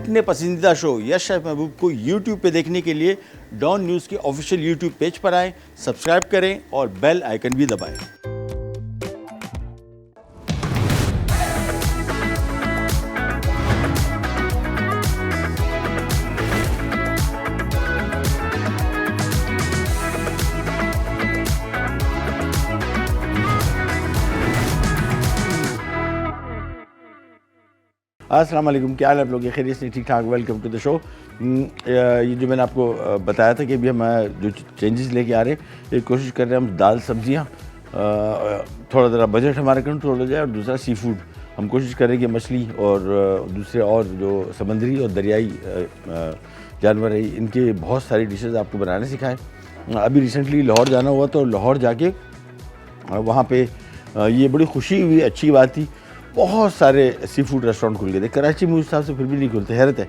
अपने पसंदीदा show yes chef महबूब को यूट्यूब पे देखने के लिए डॉन न्यूज़ के ऑफिशियल यूट्यूब पेज पर आएं, सब्सक्राइब करें और बेल आइकन भी दबाएं। अस्सलाम वालेकुम, क्या हाल है आप लोग? खैरियत से ठीक ठाक? Welcome to the show. ये जो मैंने आपको बताया था कि अभी हम जो चेंजेस लेके आ रहे हैं, एक कोशिश कर रहे हैं हम दाल सब्जियां थोड़ा ज़रा बजट हमारा कंट्रोल हो जाए, और दूसरा सी फूड हम कोशिश करें कि मछली और दूसरे और जो समंदरी और दरियाई जानवर है इनके बहुत सारी डिशेज़ आपको बनाने सिखाएँ। अभी रिसेंटली लाहौर जाना हुआ, तो लाहौर जाके वहाँ पे ये बड़ी खुशी हुई, अच्छी बात थी, बहुत सारे सी फूड रेस्टोरेंट खुल गए थे। कराची में उस हिसाब से फिर भी नहीं खुलते, हैरत है।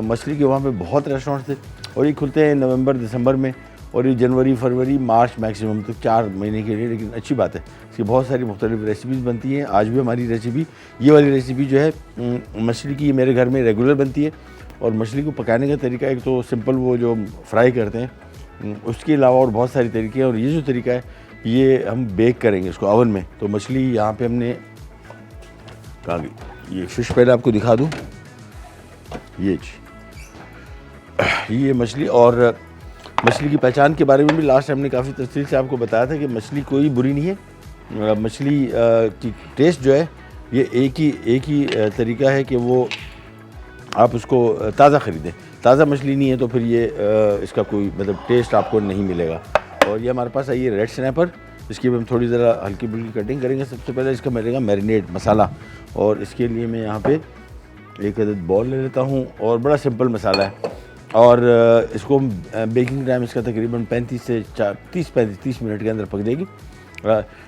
मछली के वहाँ पे बहुत रेस्टोरेंट थे, और ये खुलते हैं नवंबर दिसंबर में, और ये जनवरी फरवरी मार्च मैक्सिमम, तो 4 महीने के लिए। लेकिन अच्छी बात है, इसकी बहुत सारी मुख्तलिफ रेसिपीज़ बनती हैं। आज भी हमारी रेसिपी, ये वाली रेसिपी जो है मछली की, मेरे घर में रेगुलर बनती है। और मछली को पकाने का तरीका एक तो सिंपल, वो जो फ्राई करते हैं, उसके अलावा और बहुत सारे तरीके हैं। और ये जो तरीका है, ये हम बेक करेंगे इसको ओवन में। तो मछली यहाँ पे हमने कहाँ गई, ये फ़िश पहले आपको दिखा दूँ, ये मछली। और मछली की पहचान के बारे में भी लास्ट टाइम ने काफ़ी तफसील से आपको बताया था कि मछली कोई बुरी नहीं है। मछली की टेस्ट जो है, ये एक ही तरीका है कि वो आप उसको ताज़ा ख़रीदें। ताज़ा मछली नहीं है तो फिर ये इसका कोई मतलब टेस्ट आपको नहीं मिलेगा। और ये हमारे पास आई है रेड स्नैपर, इसकी भी हम थोड़ी ज़रा हल्की फुल्की कटिंग करेंगे। सबसे पहले इसका मिलेगा मैरिनेट मसाला, और इसके लिए मैं यहाँ पे एक अदद बॉल ले लेता हूँ, और बड़ा सिंपल मसाला है। और इसको बेकिंग टाइम इसका तकरीबन 35 से 30 मिनट के अंदर पक जाएगी।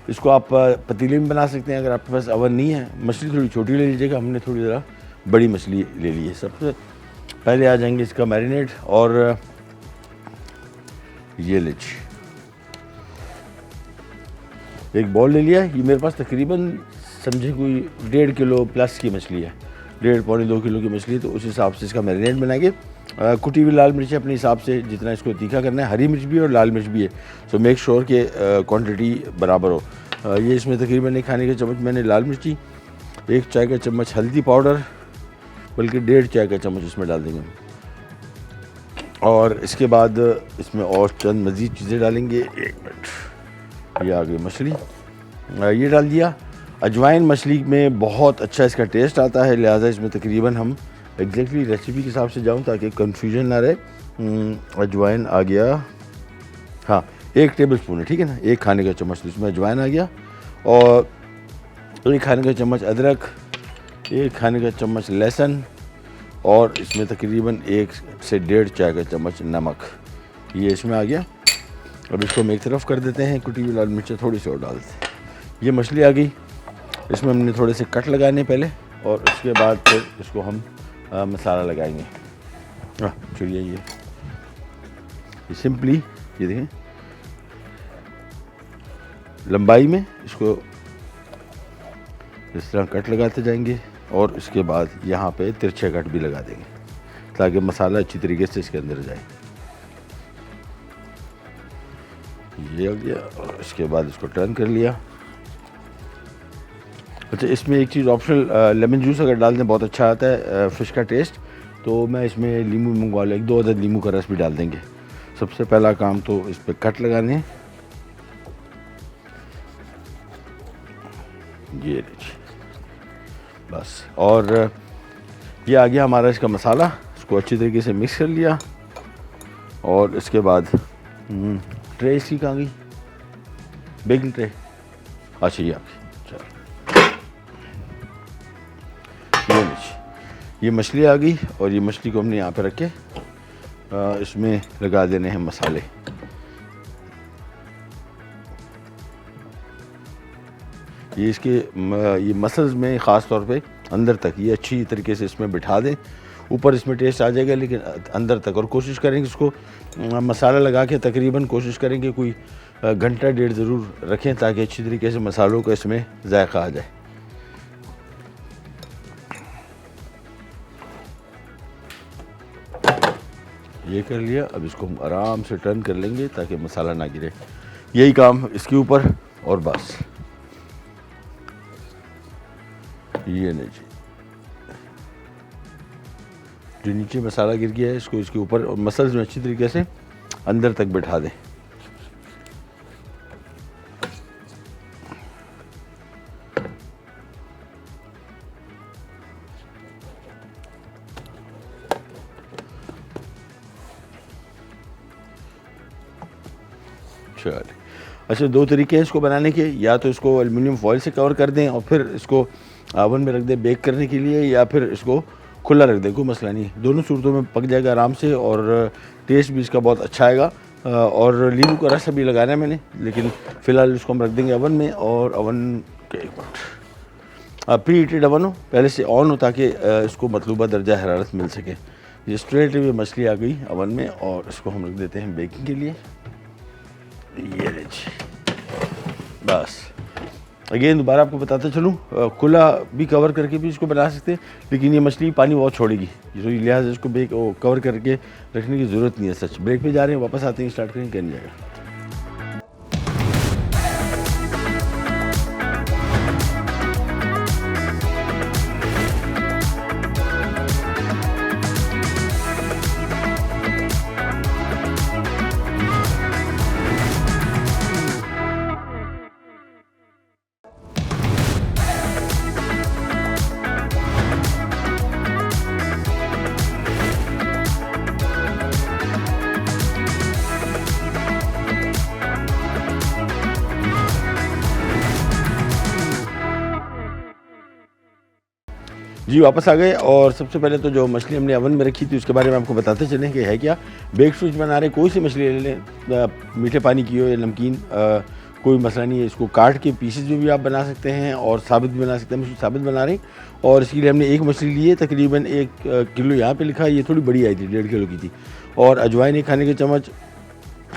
इसको आप पतीले में बना सकते हैं अगर आपके पास अवन नहीं है। मछली थोड़ी छोटी ले लीजिएगा, हमने थोड़ी ज़रा बड़ी मछली ले ली है। सबसे पहले आ जाएंगे इसका मैरिनेट, और ये लीजिए एक बॉल ले लिया है। ये मेरे पास तकरीबन समझे कोई 1.5 किलो प्लस की मछली है, 1.5-2 किलो की मछली। तो उस हिसाब से इसका मैरिनेट बनाएंगे। कुटी हुई लाल मिर्च अपने हिसाब से जितना इसको तीखा करना है, हरी मिर्च भी है और लाल मिर्च भी है, सो मेक श्योर कि क्वांटिटी बराबर हो। ये इसमें तकरीबन 1 खाने का चम्मच मैंने लाल मिर्ची, 1 चाय का चम्मच हल्दी पाउडर, बल्कि 1.5 चाय का चम्मच इसमें डाल देंगे। और इसके बाद इसमें और चंद मज़ीद चीज़ें डालेंगे। 1 मिनट, ये आ गई मछली, ये डाल दिया। अजवाइन मछली में बहुत अच्छा इसका टेस्ट आता है, लिहाजा इसमें तकरीबन हम एग्जैक्टली रेसिपी के हिसाब से जाऊँ ताकि कंफ्यूजन ना रहे। अजवाइन आ गया, हाँ 1 टेबल स्पून है, ठीक है ना, 1 खाने का चम्मच इसमें अजवाइन आ गया। और 1 खाने का चम्मच अदरक, 1 खाने का चम्मच लहसुन, और इसमें तकरीबन 1 से 1.5 चाय का चम्मच नमक, ये इसमें आ गया। अब इसको हम एक तरफ कर देते हैं। कुटी हुई लाल मिर्चें थोड़ी सी और डाल देते हैं। ये मछली आ गई, इसमें हमने थोड़े से कट लगाने पहले, और उसके बाद फिर इसको हम मसाला लगाएंगे। चलिए ये सिंपली, ये देखें लंबाई में इसको इस तरह कट लगाते जाएंगे, और इसके बाद यहाँ पे तिरछे कट भी लगा देंगे ताकि मसाला अच्छी तरीके से इसके अंदर जाए। ये हो गया, और इसके बाद इसको टर्न कर लिया। अच्छा, इसमें एक चीज़ ऑप्शनल, लेमन जूस अगर डाल दें बहुत अच्छा आता है फ़िश का टेस्ट। तो मैं इसमें नींबू मंगवा लूँ, 1-2 अदद नींबू का रस भी डाल देंगे। सबसे पहला काम तो इस पर कट लगाने, ये बस। और ये आ गया हमारा इसका मसाला, इसको अच्छी तरीके से मिक्स कर लिया। और इसके बाद ट्रे इसकी कहाँ गई, बेकिंग ट्रे, अच्छा ये आपकी, ये मछली आ गई। और ये मछली को हमने यहाँ पे रख के इसमें लगा देने हैं मसाले। ये इसके ये मसल्स में ख़ास तौर पे अंदर तक ये अच्छी तरीके से इसमें बिठा दें। ऊपर इसमें टेस्ट आ जाएगा, लेकिन अंदर तक। और कोशिश करेंगे इसको मसाला लगा के तकरीबन कोशिश करेंगे कोई घंटा 1.5 ज़रूर रखें ताकि अच्छी तरीके से मसालों का इसमें जायका आ जाए। ये कर लिया। अब इसको हम आराम से टर्न कर लेंगे ताकि मसाला ना गिरे। यही काम इसके ऊपर, और बस ये नहीं जी, जो नीचे मसाला गिर गया है इसको इसके ऊपर और मसल्स में अच्छी तरीके से अंदर तक बैठा दें। चलिए, अच्छा दो तरीके हैं इसको बनाने के, या तो इसको एल्युमिनियम फॉइल से कवर कर दें और फिर इसको ओवन में रख दें बेक करने के लिए, या फिर इसको खुला रख दें, कोई मसला नहीं। दोनों सूरतों में पक जाएगा आराम से और टेस्ट भी इसका बहुत अच्छा आएगा। और नींबू का रस अभी लगाना है मैंने, लेकिन फ़िलहाल इसको हम रख देंगे ओवन में। और ओवन के एक मिनट प्री हीटेड ओवन हो पहले से ऑन हो ताकि इसको मतलूबा दर्जा हरारत मिल सके। ये स्ट्रेट में मछली आ गई ओवन में और इसको हम रख देते हैं बेकिंग के लिए। ये बस अगेन दोबारा आपको बताता चलूँ, खुला भी कवर करके भी इसको बना सकते हैं, लेकिन ये मछली पानी बहुत छोड़ेगी, तो लिहाजा इसको कवर करके रखने की ज़रूरत नहीं है। सच ब्रेक पे जा रहे हैं, वापस आते हैं, स्टार्ट करेंगे, करने जाएगा। जी वापस आ गए। और सबसे पहले तो जो मछली हमने ओवन में रखी थी उसके बारे में आपको बताते चलें कि है क्या। बेक फिश बना रहे, कोई सी मछली ले लें, मीठे पानी की हो या नमकीन, कोई मसला नहीं है। इसको काट के पीसेस में भी आप बना सकते हैं और साबित भी बना सकते हैं। मछली साबित बना रहे हैं और इसके लिए हमने एक मछली ली है, तकरीबन 1 किलो यहाँ पे लिखा है, ये थोड़ी बड़ी आई थी, 1.5 किलो की थी। और अजवाइन 1 खाने के चम्मच,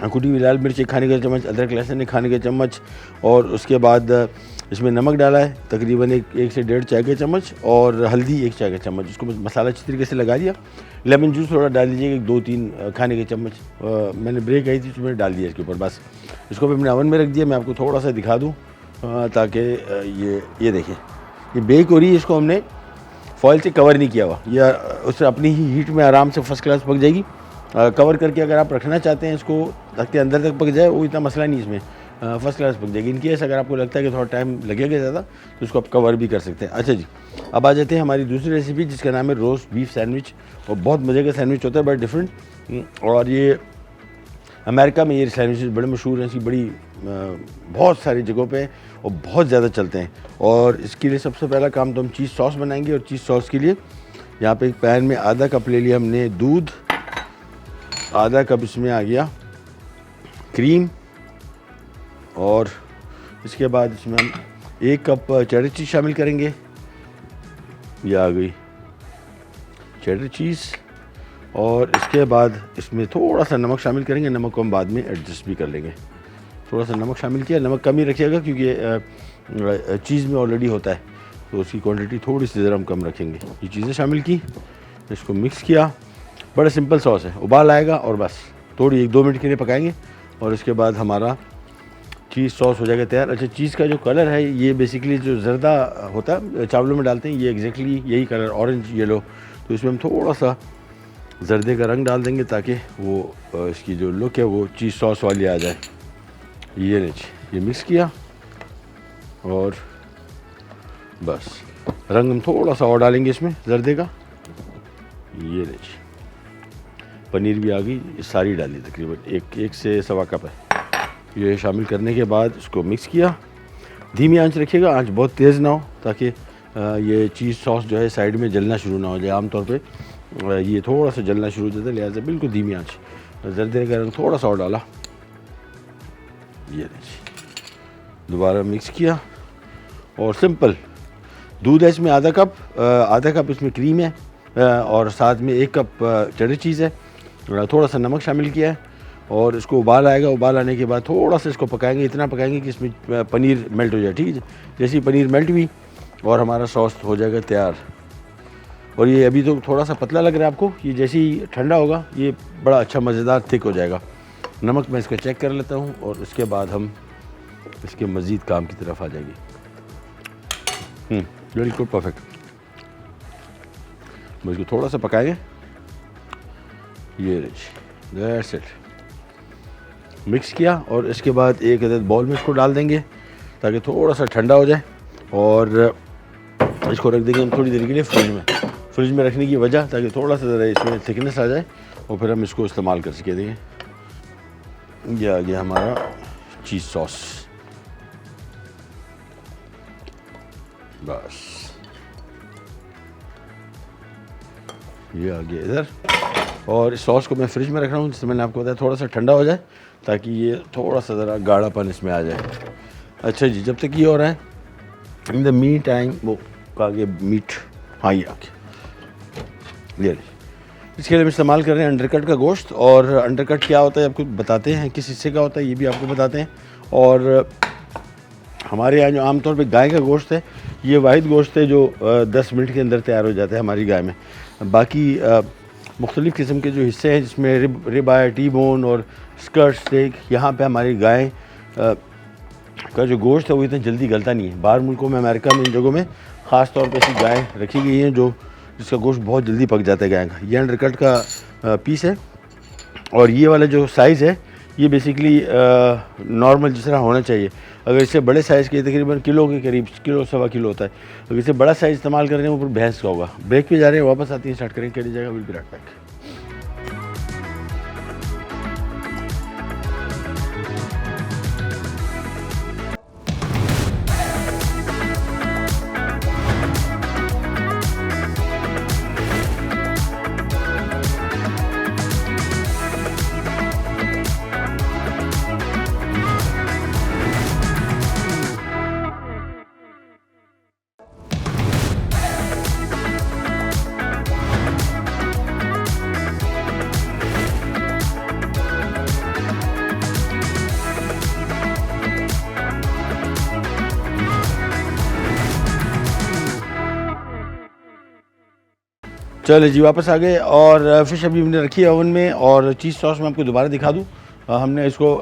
कुटी हुई लाल मिर्च 1 खाने का चम्मच, अदरक लहसुन 1 खाने का चम्मच, और उसके बाद इसमें नमक डाला है तकरीबन 1 से 1.5 चाय का चम्मच, और हल्दी 1 चाय का चम्मच। उसको मसाला अच्छी तरीके से लगा दिया। लेमन जूस थोड़ा डाल दीजिएगा, 2-3 खाने के चम्मच। मैंने ब्रेक आई थी उसमें डाल दिया इसके ऊपर। बस इसको भी हमने ओवन में रख दिया। मैं आपको थोड़ा सा दिखा दूँ ताकि ये देखिए ये बेक हो रही है। इसको हमने फॉइल से कवर नहीं किया हुआ, या उससे अपनी ही हीट में आराम से फर्स्ट क्लास पक जाएगी। कवर करके अगर आप रखना चाहते हैं इसको ताकि अंदर तक पक जाए, वो इतना मसला नहीं इसमें, फर्स्ट क्लास पक जाएगी। इनकेस अगर आपको लगता है कि थोड़ा टाइम लगेगा ज़्यादा तो उसको आप कवर भी कर सकते हैं। अच्छा जी, अब आ जाते हैं हमारी दूसरी रेसिपी जिसका नाम है रोस्ट बीफ सैंडविच। और बहुत मज़े का सैंडविच होता है, बट डिफरेंट। और ये अमेरिका में ये सैंडविचेस बड़े मशहूर हैं, इसकी बड़ी बहुत सारी जगहों पे और बहुत ज़्यादा चलते हैं। और इसके लिए सबसे पहला काम तो हम चीज़ सॉस बनाएंगे। और चीज़ सॉस के लिए यहाँ पे एक पैन में आधा कप ले लिया हमने दूध, आधा कप इसमें आ गया क्रीम, और इसके बाद इसमें हम 1 कप चेडर चीज़ शामिल करेंगे। ये आ गई चेडर चीज़। और इसके बाद इसमें थोड़ा सा नमक शामिल करेंगे। नमक को हम बाद में एडजस्ट भी कर लेंगे। थोड़ा सा नमक शामिल किया, नमक कम ही रखिएगा क्योंकि चीज़ में ऑलरेडी होता है, तो उसकी क्वांटिटी थोड़ी सी ज़रा हम कम रखेंगे। ये चीज़ें शामिल की, इसको मिक्स किया। बड़ा सिंपल सॉस है, उबाल आएगा और बस थोड़ी 1-2 मिनट के लिए पकाएंगे और इसके बाद हमारा चीज़ सॉस हो जाएगा तैयार। अच्छा, चीज़ का जो कलर है ये बेसिकली जो जर्दा होता है चावलों में डालते हैं, ये एग्जैक्टली यही कलर, ऑरेंज येलो। तो इसमें हम थोड़ा सा जर्दे का रंग डाल देंगे ताकि वो इसकी जो लुक है वो चीज़ सॉस वाली आ जाए। ये लीजिए, ये मिक्स किया और बस रंग हम थोड़ा सा और डालेंगे इसमें जर्दे का। ये लीजिए, पनीर भी आ गई, सारी डाली तकरीबन 1 से 1.25 कप है। ये शामिल करने के बाद इसको मिक्स किया। धीमी आंच रखिएगा, आंच बहुत तेज़ ना हो ताकि ये चीज़ सॉस जो है साइड में जलना शुरू ना हो जाए। आमतौर पे ये थोड़ा सा जलना शुरू हो जाता है, लिहाजा बिल्कुल धीमी आंच। जर्दे का रंग थोड़ा सा और डाला। ये दोबारा मिक्स किया और सिंपल दूध है इसमें आधा कप इसमें क्रीम है और साथ में 1 कप चेडर चीज़ है, थोड़ा सा नमक शामिल किया है और इसको उबाल आएगा। उबाल आने के बाद थोड़ा सा इसको पकाएंगे, इतना पकाएंगे कि इसमें पनीर मेल्ट हो जाए। ठीक है, जैसे ही पनीर मेल्ट हुई और हमारा सॉस हो जाएगा तैयार। और ये अभी तो थोड़ा सा पतला लग रहा है आपको, ये जैसे ही ठंडा होगा ये बड़ा अच्छा मज़ेदार थिक हो जाएगा। नमक मैं इसका चेक कर लेता हूँ और उसके बाद हम इसके मज़ीद काम की तरफ आ जाएंगे। बिल्कुल परफेक्ट। बस इसको थोड़ा सा पकाएंगे। ये दैट्स इट। मिक्स किया और इसके बाद एक अदद बाउल में इसको डाल देंगे ताकि थोड़ा सा ठंडा हो जाए, और इसको रख देंगे हम थोड़ी देर के लिए फ्रिज में रखने की वजह ताकि थोड़ा सा ज़रा इसमें थिकनेस आ जाए और फिर हम इसको इस्तेमाल कर सके देंगे। ये आ गया हमारा चीज़ सॉस। बस ये आ गया इधर, और इस सॉस को मैं फ्रिज में रख रहा हूँ जिससे मैंने आपको बताया थोड़ा सा ठंडा हो जाए ताकि ये थोड़ा सा ज़रा गाढ़ापन इसमें आ जाए। अच्छा जी, जब तक ये हो रहा है इन द मीन टाइम वो आगे मीट, हाँ ये आगे ये इसके लिए हम इस्तेमाल कर रहे हैं अंडरकट का गोश्त। और अंडरकट क्या होता है आपको बताते हैं, किस हिस्से का होता है ये भी आपको बताते हैं। और हमारे यहाँ जो आमतौर पे गाय का गोश्त है ये वाहिद गोश्त है जो 10 मिनट के अंदर तैयार हो जाता है हमारी गाय में। बाकी मुख्तलिफ़ किस्म के जो हिस्से हैं जिसमें रिब आया, टी बोन और स्कर्ट स्टेक, यहाँ पे हमारी गाय का जो गोश्त है वो इतना जल्दी गलता नहीं है। बाहर मुल्कों में, अमेरिका में, इन जगहों में ख़ास तौर पे ऐसी गाय रखी गई हैं जो जिसका गोश्त बहुत जल्दी पक जाता है गाय का। ये अंडरकट का पीस है और ये वाला जो साइज़ है ये बेसिकली नॉर्मल जिस तरह होना चाहिए। अगर इससे बड़े साइज़ के तकरीबन किलो के करीब, किलो सवा किलो होता है, अगर इससे बड़ा साइज़ इस्तेमाल कर रहे हैं वो फिर भैंस का होगा। ब्रेक पे जा रहे हैं, वापस आती हैं, स्टार्ट करेंगे, करी जाएगा। Will be right back. चले जी, वापस आ गए और फ़िश अभी हमने रखी है ओवन में। और चीज़ सॉस मैं आपको दोबारा दिखा दूँ, हमने इसको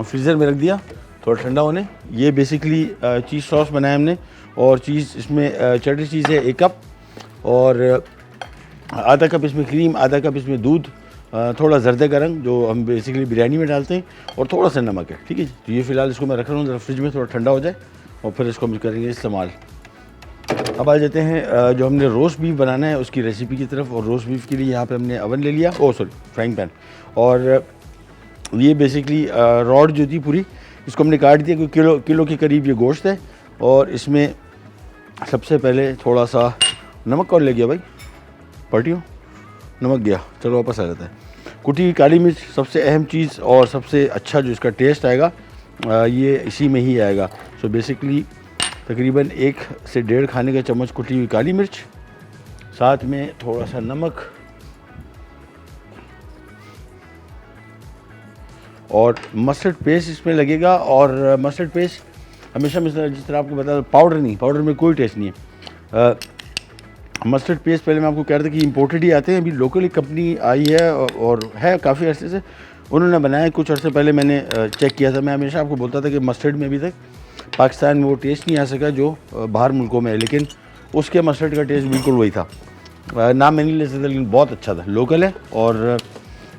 फ्रीज़र में रख दिया थोड़ा ठंडा होने। ये बेसिकली चीज़ सॉस बनाया हमने, और चीज़ इसमें चटनी चीज़ है 1 कप, और आधा कप इसमें क्रीम, आधा कप इसमें दूध, थोड़ा जर्दे का रंग जो हम बेसिकली बिरयानी में डालते हैं, और थोड़ा सा नमक है। ठीक है जी, तो ये फ़िलहाल इसको मैं रख रहा हूँ ज़रा फ्रिज में थोड़ा ठंडा हो जाए और फिर इसको हम करेंगे इस्तेमाल। अब आ जाते हैं जो हमने रोस्ट बीफ बनाना है उसकी रेसिपी की तरफ। और रोस्ट बीफ के लिए यहाँ पे हमने अवन ले लिया, फ्राइंग पैन। और ये बेसिकली रॉड जो थी पूरी इसको हमने काट दिया, क्योंकि किलो के करीब ये गोश्त है। और इसमें सबसे पहले थोड़ा सा नमक कौन ले गया भाई, पार्टियों नमक गया, चलो वापस आ जाता है। कुटी हुई काली मिर्च सबसे अहम चीज़ और सबसे अच्छा जो इसका टेस्ट आएगा ये इसी में ही आएगा। सो बेसिकली तकरीबन 1 से 1.5 खाने का चम्मच कुटी हुई काली मिर्च, साथ में थोड़ा सा नमक, और मस्टर्ड पेस्ट इसमें लगेगा। और मस्टर्ड पेस्ट हमेशा जिस तरह आपको बता, पाउडर नहीं, पाउडर में कोई टेस्ट नहीं है। मस्टर्ड पेस्ट पहले मैं आपको कह रहा था कि इंपोर्टेड ही आते हैं, अभी लोकली कंपनी आई है और है काफ़ी अरसे से, उन्होंने बनाया कुछ अर्से पहले, मैंने चेक किया था। मैं हमेशा आपको बोलता था कि मस्टर्ड में अभी तक पाकिस्तान में वो टेस्ट नहीं आ सका जो बाहर मुल्कों में है, लेकिन उसके मस्टर्ड का टेस्ट बिल्कुल वही था। नाम मैं नहीं ले सकता लेकिन बहुत अच्छा था, लोकल है और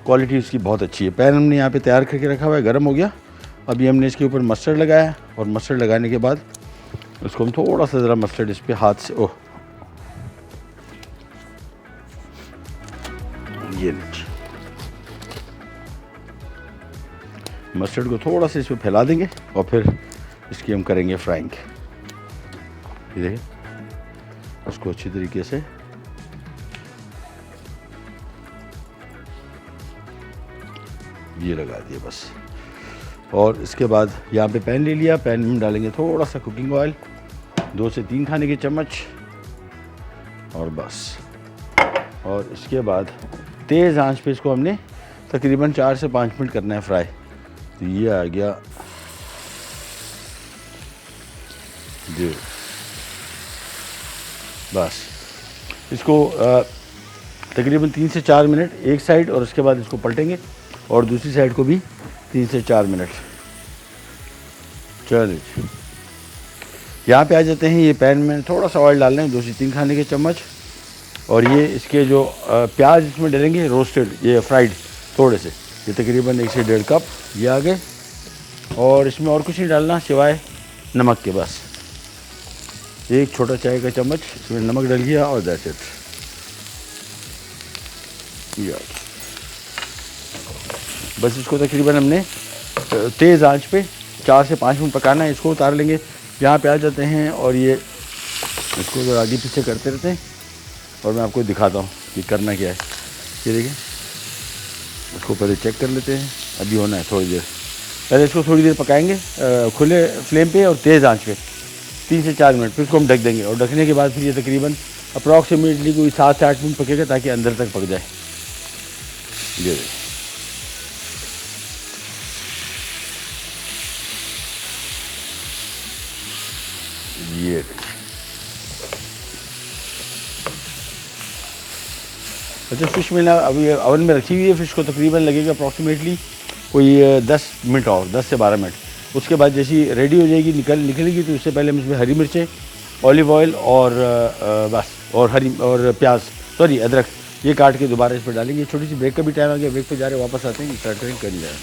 क्वालिटी उसकी बहुत अच्छी है। पैन हमने यहाँ पे तैयार करके रखा हुआ है, गर्म हो गया। अभी हमने इसके ऊपर मस्टर्ड लगाया, और मस्टर्ड लगाने के बाद इसको हम थोड़ा सा ज़रा मस्टर्ड इस पर हाथ से ये मस्टर्ड को थोड़ा सा इस पर फैला देंगे और फिर इसकी हम करेंगे फ्राइंग। ये देखिए, उसको अच्छी तरीके से ये लगा दिए बस। और इसके बाद यहाँ पे पैन ले लिया, पैन में डालेंगे थोड़ा सा कुकिंग ऑयल, 2 से 3 खाने के चम्मच, और बस। और इसके बाद तेज़ आंच पे इसको हमने तकरीबन 4 से 5 मिनट करना है फ्राई। तो ये आ गया जी, बस इसको तकरीबन 3 से 4 मिनट एक साइड, और उसके बाद इसको पलटेंगे और दूसरी साइड को भी 3 से 4 मिनट। चलिए यहाँ पे आ जाते हैं। ये पैन में थोड़ा सा ऑयल डाल लें, 2 से 3 खाने के चम्मच, और ये इसके जो प्याज इसमें डालेंगे रोस्टेड, ये फ्राइड थोड़े से, ये तकरीबन 1 से 1.5 कप ये आ गए। और इसमें और कुछ नहीं डालना सिवाय नमक के, बस 1 छोटा चाय का चम्मच इसमें नमक डाल दिया और दैट्स इट। बस इसको तकरीबन हमने तेज़ आंच पे 4 से 5 मिनट पकाना है। इसको उतार लेंगे। यहाँ पे आ जाते हैं और ये इसको जो आगे पीछे करते रहते हैं, और मैं आपको दिखाता हूँ कि करना क्या है। ये देखिए, इसको पहले चेक कर लेते हैं। अभी होना है थोड़ी देर, पहले इसको थोड़ी देर पकाएंगे खुले फ्लेम पे और तेज़ आंच पे 3 से 4 मिनट। फिर इसको हम ढक देंगे, और ढकने के बाद फिर ये तकरीबन अप्रॉक्सीमेटली कोई 7 से 8 मिनट पकेगा, ताकि अंदर तक पक जाए। ये देखिए, ये अच्छा, फ़िश मैंने अभी ओवन में रखी हुई है। फ़िश को तकरीबन लगेगा अप्रॉक्सीमेटली कोई 10 मिनट और 10 से 12 मिनट। उसके बाद जैसी रेडी हो जाएगी, निकलेगी, तो उससे पहले हम इसमें हरी मिर्चें, ऑलिव ऑयल और बस और प्याज, सॉरी अदरक, ये काट के दोबारा इस पर डालेंगे। छोटी सी ब्रेक का भी टाइम आ गया, ब्रेक पे जा रहे हैं, वापस आते हैं, स्टार्ट करेंगे, कर जाए।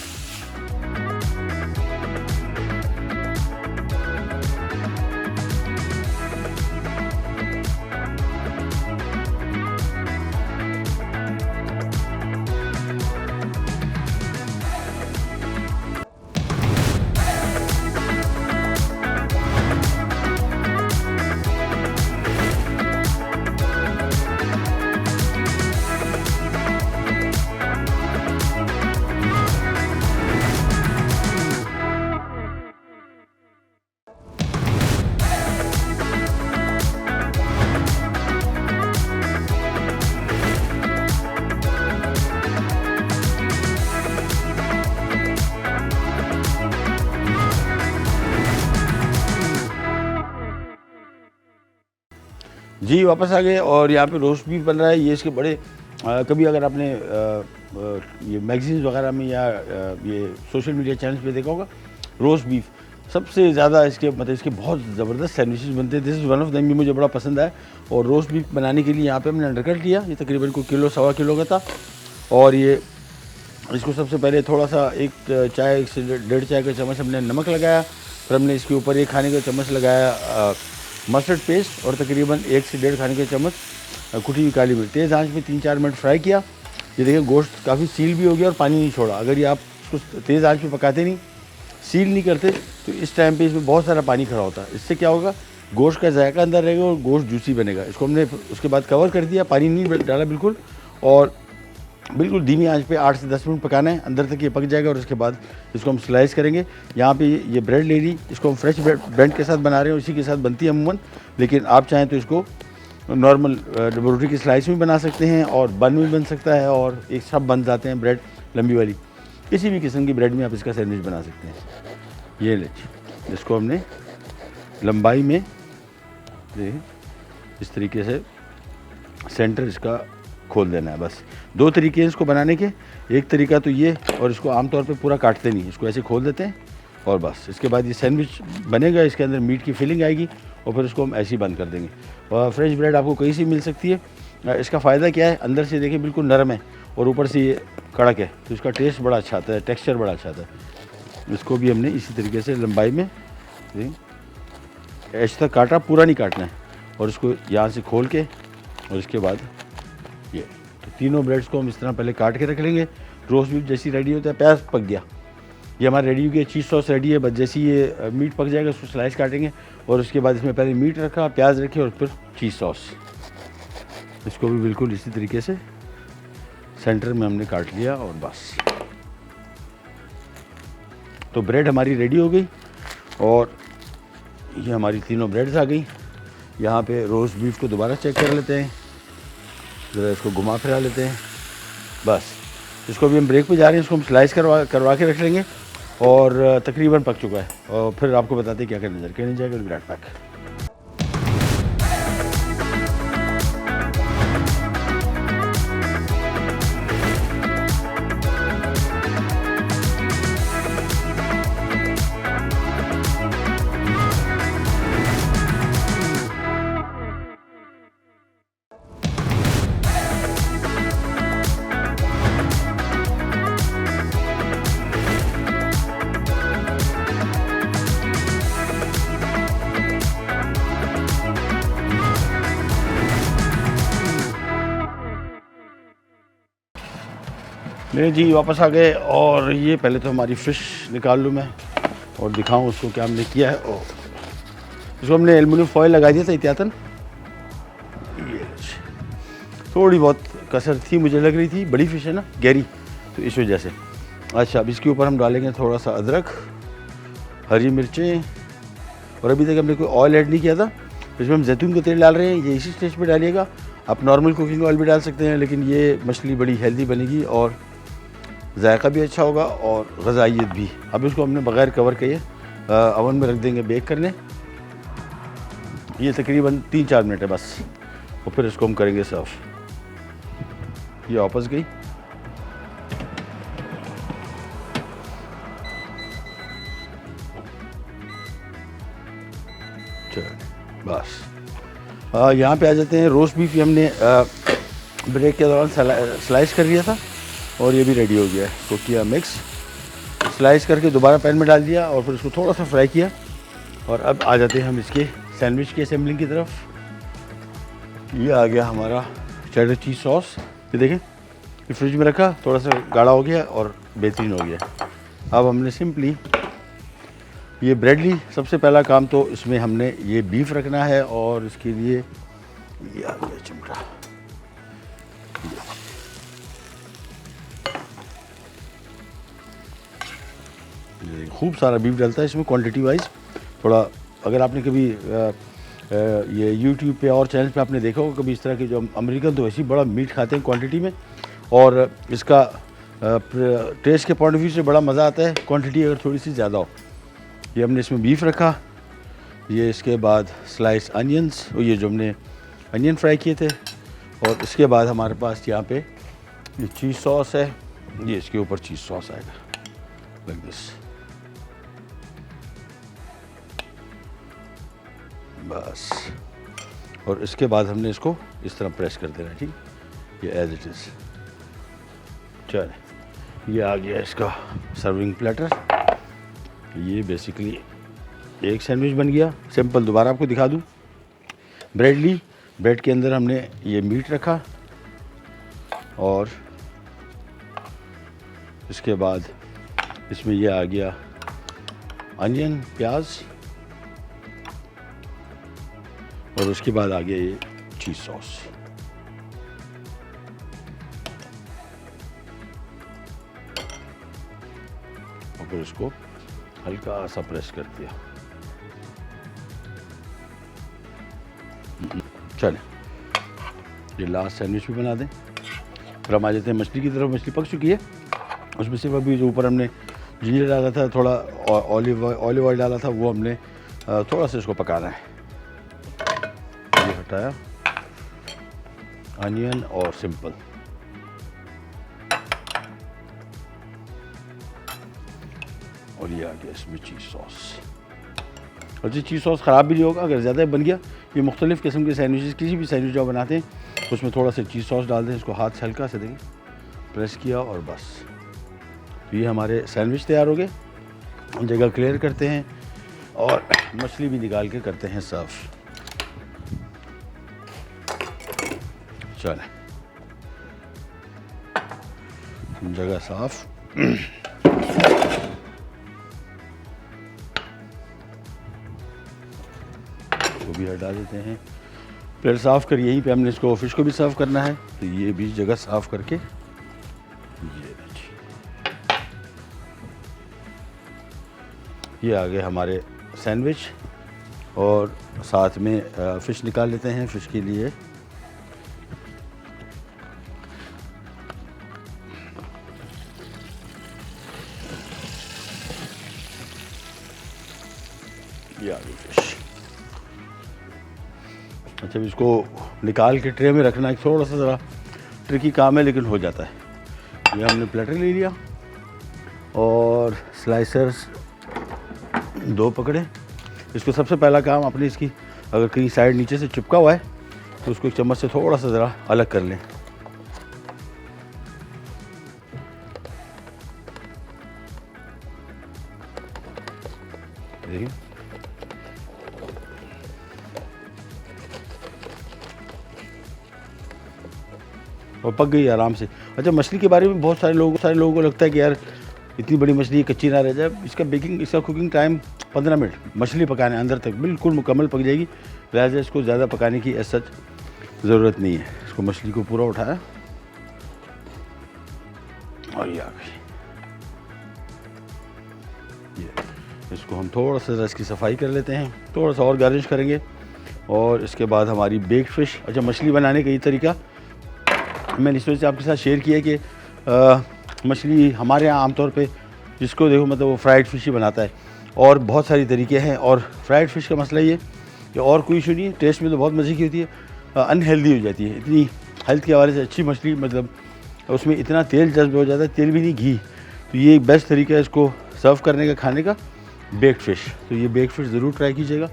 जी वापस आ गए, और यहाँ पे रोस्ट बीफ बन रहा है। ये इसके बड़े कभी अगर आपने ये मैगजीन्स वगैरह में या ये सोशल मीडिया चैनल्स पे देखा होगा, रोस्ट बीफ सबसे ज़्यादा इसके मतलब इसके बहुत ज़बरदस्त सैंडविचेस बनते हैं। This is one of them, भी मुझे बड़ा पसंद आया। और रोस्ट बीफ बनाने के लिए यहाँ पे हमने अंडरकट लिया, ये तकरीबन कोई किलो सवा किलो का था। और ये इसको सबसे पहले थोड़ा सा 1 चाय से 1.5 चाय का चम्मच हमने नमक लगाया। फिर हमने इसके ऊपर 1 खाने का चम्मच लगाया मस्टर्ड पेस्ट, और तकरीबन 1 से 1.5 खाने के चम्मच कुटी हुई काली मिर्च। तेज़ आंच में 3-4 मिनट फ्राई किया। ये देखिए गोश्त काफ़ी सील भी हो गया और पानी नहीं छोड़ा। अगर ये आप उसको तेज़ आंच पे पकाते नहीं, सील नहीं करते, तो इस टाइम पे इसमें बहुत सारा पानी खड़ा होता है। इससे क्या होगा, गोश्त का जायका अंदर रहेगा और गोश्त जूसी बनेगा। इसको हमने उसके बाद कवर कर दिया, पानी नहीं डाला बिल्कुल, और बिल्कुल धीमी आंच पे 8 से 10 मिनट पकाना है, अंदर तक ये पक जाएगा। और उसके बाद इसको हम स्लाइस करेंगे। यहाँ पे ये ब्रेड ले ली, इसको हम फ्रेश ब्रेड के साथ बना रहे हैं, उसी के साथ बनती है अमूमन, लेकिन आप चाहें तो इसको नॉर्मल रोटी की स्लाइस में बना सकते हैं, और बन में बन सकता है, और एक सब बन जाते हैं ब्रेड लंबी वाली। किसी भी किस्म की ब्रेड में आप इसका सैंडविच बना सकते हैं। ये लीजिए, इसको हमने लंबाई में इस तरीके से सेंटर इसका खोल देना है। बस 2 तरीके हैं इसको बनाने के। एक तरीका तो ये, और इसको आमतौर पे पूरा काटते नहीं, इसको ऐसे खोल देते हैं, और बस इसके बाद ये सैंडविच बनेगा। इसके अंदर मीट की फिलिंग आएगी, और फिर इसको हम ऐसे ही बंद कर देंगे। और फ्रेश ब्रेड आपको कहीं से मिल सकती है। इसका फ़ायदा क्या है, अंदर से देखिए बिल्कुल नरम है, और ऊपर से ये कड़क है, तो इसका टेस्ट बड़ा अच्छा आता है, टेक्स्चर बड़ा अच्छा आता है। इसको भी हमने इसी तरीके से लंबाई में ऐसे तक काटा, पूरा नहीं काटना है। और इसको यहाँ से खोल के, और इसके बाद ये तो तीनों ब्रेड्स को हम इस तरह पहले काट के रख लेंगे। रोस्ट बीफ जैसी रेडी होता है, प्याज पक गया, ये हमारा रेडी हो गया। चीज़ सॉस रेडी है, बस जैसे ये मीट पक जाएगा उसको स्लाइस काटेंगे, और उसके बाद इसमें पहले मीट रखा, प्याज रखे, और फिर चीज़ सॉस। इसको भी बिल्कुल इसी तरीके से सेंटर में हमने काट लिया, और बस तो ब्रेड हमारी रेडी हो गई। और ये हमारी तीनों ब्रेड्स आ गई। यहाँ पे रोस्ट बीफ को दोबारा चेक कर लेते हैं, ज़रा इसको घुमा फिरा लेते हैं। बस इसको भी हम ब्रेक पे जा रहे हैं, इसको हम स्लाइस करवा के रख लेंगे, और तकरीबन पक चुका है। और फिर आपको बताते हैं क्या करने जाएगा विराट पैक। नहीं जी, वापस आ गए। और ये पहले तो हमारी फ़िश निकाल लूँ मैं और दिखाऊँ उसको क्या हमने किया है। और इसको हमने एल्युमिनियम फॉयल लगा दिया था एहतियातन। ये थोड़ी बहुत कसर थी, मुझे लग रही थी, बड़ी फ़िश है ना, गहरी, तो इस वजह से। अच्छा, अब इसके ऊपर हम डालेंगे थोड़ा सा अदरक, हरी मिर्चें, और अभी तक हमने कोई ऑयल ऐड नहीं किया था। इसमें हम जैतून का तेल डाल रहे हैं, ये इसी स्टेज पे डालिएगा। आप नॉर्मल कुकिंग ऑयल भी डाल सकते हैं, लेकिन ये मछली बड़ी हेल्दी बनेगी और जायका भी अच्छा होगा और ग़ज़ाइयत भी। अब इसको हमने बग़ैर कवर किए अवन में रख देंगे बेक करने। ये तकरीबन 3-4 मिनट है बस, और फिर इसको हम करेंगे सर्व। ये वापस गई। बस यहाँ पे आ जाते हैं। रोस्ट बीफ हमने ब्रेक के दौरान स्लाइस कर लिया था और ये भी रेडी हो गया है। तो किया मिक्स, स्लाइस करके दोबारा पैन में डाल दिया और फिर इसको थोड़ा सा फ्राई किया। और अब आ जाते हैं हम इसके सैंडविच के असेंबलिंग की तरफ। ये आ गया हमारा चेडर चीज़ सॉस। ये देखें, ये फ्रिज में रखा, थोड़ा सा गाढ़ा हो गया और बेहतरीन हो गया। अब हमने सिंपली ये ब्रेड ली। सबसे पहला काम तो इसमें हमने ये बीफ रखना है और इसके लिए ये आ गया चिमटा। खूब सारा बीफ डलता है इसमें क्वांटिटी वाइज। थोड़ा अगर आपने कभी ये यूट्यूब पे और चैनल पे आपने देखा होगा कभी इस तरह के, जो अमेरिकन तो ऐसी बड़ा मीट खाते हैं क्वांटिटी में, और इसका टेस्ट के पॉइंट ऑफ व्यू से बड़ा मज़ा आता है क्वांटिटी अगर थोड़ी सी ज़्यादा हो। ये हमने इसमें बीफ रखा। ये इसके बाद स्लाइस अनियंस, ये जो हमने अनियन फ्राई किए थे, और इसके बाद हमारे पास यहाँ पे ये चीज़ सॉस है। ये इसके ऊपर चीज़ सॉस आएगा लाइक दिस। बस, और इसके बाद हमने इसको इस तरह प्रेस कर देना है, ठीक, ये एज इट इज़। चले, ये आ गया इसका सर्विंग प्लेटर। ये बेसिकली एक सैंडविच बन गया सिंपल। दोबारा आपको दिखा दूँ, ब्रेड ली, ब्रेड के अंदर हमने ये मीट रखा और इसके बाद इसमें ये आ गया अनियन, प्याज, और उसके बाद आ गया ये चीज़ सॉस। और फिर इसको हल्का सा प्रेस कर दिया। चले, ये लास्ट सैंडविच भी बना दें। फिर हम आ जाते हैं मछली की तरफ। मछली पक चुकी है, उसमें सिर्फ अभी जो ऊपर हमने जिंजर डाला था, थोड़ा ऑलिव ऑयल डाला था, वो हमने थोड़ा सा इसको पकाना है। ये हटाया, अनियन और सिंपल। और ये आ गया इसमें चीज़ सॉस। और ये चीज़ सॉस ख़राब भी नहीं होगा अगर ज़्यादा बन गया। ये मुख्तलिफ़ किस्म के सैंडविचेस, किसी भी सैंडविच जो बनाते हैं उसमें थोड़ा सा चीज़ सॉस डाल दें। इसको हाथ से हल्का से देंगे, प्रेस किया और बस। तो ये हमारे सैंडविच तैयार हो गए। जगह क्लियर करते हैं और मछली भी निकाल के करते हैं सर्व। चलें, जगह साफ। को भी हटा देते हैं। प्लेट साफ़ कर, यहीं पे हमने इसको फिश को भी सर्व करना है, तो ये भी जगह साफ़ करके ये आ गए हमारे सैंडविच। और साथ में फ़िश निकाल लेते हैं फ़िश के लिए। ये आ गई फ़िश। अच्छा, इसको निकाल के ट्रे में रखना एक थोड़ा सा ज़रा ट्रिकी काम है, लेकिन हो जाता है। ये हमने प्लेटर ले लिया और स्लाइसर्स 2 पकड़े। इसको सबसे पहला काम अपने इसकी अगर कहीं साइड नीचे से चिपका हुआ है तो उसको एक चम्मच से थोड़ा सा ज़रा अलग कर लें। देखिए, और पक गई आराम से। अच्छा, मछली के बारे में बहुत सारे लोगों को लगता है कि यार इतनी बड़ी मछली कच्ची ना रह जाए। इसका कुकिंग टाइम 15 मिनट, मछली पकाने अंदर तक बिल्कुल मुकम्मल पक जाएगी। लिहाजा इसको ज़्यादा पकाने की एज सच ज़रूरत नहीं है। इसको मछली को पूरा उठाया और ये आ गई। ये इसको हम थोड़ा सा इसकी सफाई कर लेते हैं, थोड़ा सा और गार्निश करेंगे और इसके बाद हमारी बेक्ड फ़िश। अच्छा, मछली बनाने का ये तरीका मैंने इस वजह से आपके साथ शेयर किया कि मछली हमारे यहाँ आमतौर पे जिसको देखो मतलब वो फ्राइड फ़िश ही बनाता है, और बहुत सारी तरीके हैं। और फ्राइड फ़िश का मसला ये कि और कोई इशू नहीं है, टेस्ट में तो बहुत मज़े की होती है, अनहेल्दी हो जाती है। इतनी हेल्थ के हवाले से अच्छी मछली, मतलब उसमें इतना तेल जज्ब हो जाता है, तेल भी नहीं घी। तो ये एक बेस्ट तरीका है इसको सर्व करने का, खाने का, बेक्ड फ़िश। तो ये बेक्ड फ़िश ज़रूर ट्राई कीजिएगा।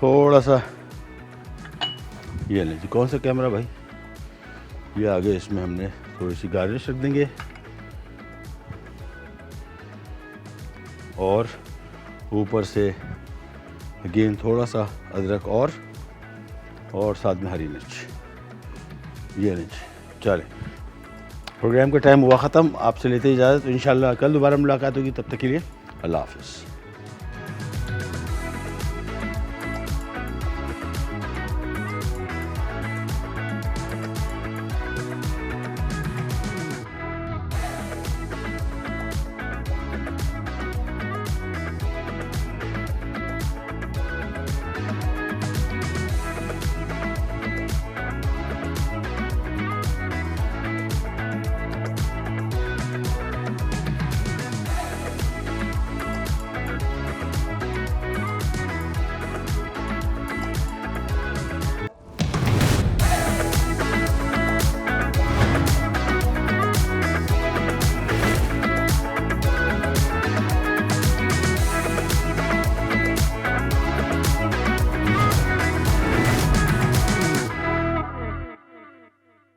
थोड़ा सा ये लीजिए, कौन सा कैमरा भाई, ये आगे इसमें हमने थोड़ी सी गार्निश रख देंगे और ऊपर से अगेन थोड़ा सा अदरक और साथ में हरी मिर्च। ये लीजिए। चले, प्रोग्राम का टाइम हुआ ख़त्म, आपसे लेते इजाज़त। इंशाल्लाह कल दोबारा मुलाकात होगी, तब तक के लिए अल्लाह हाफ़िज़।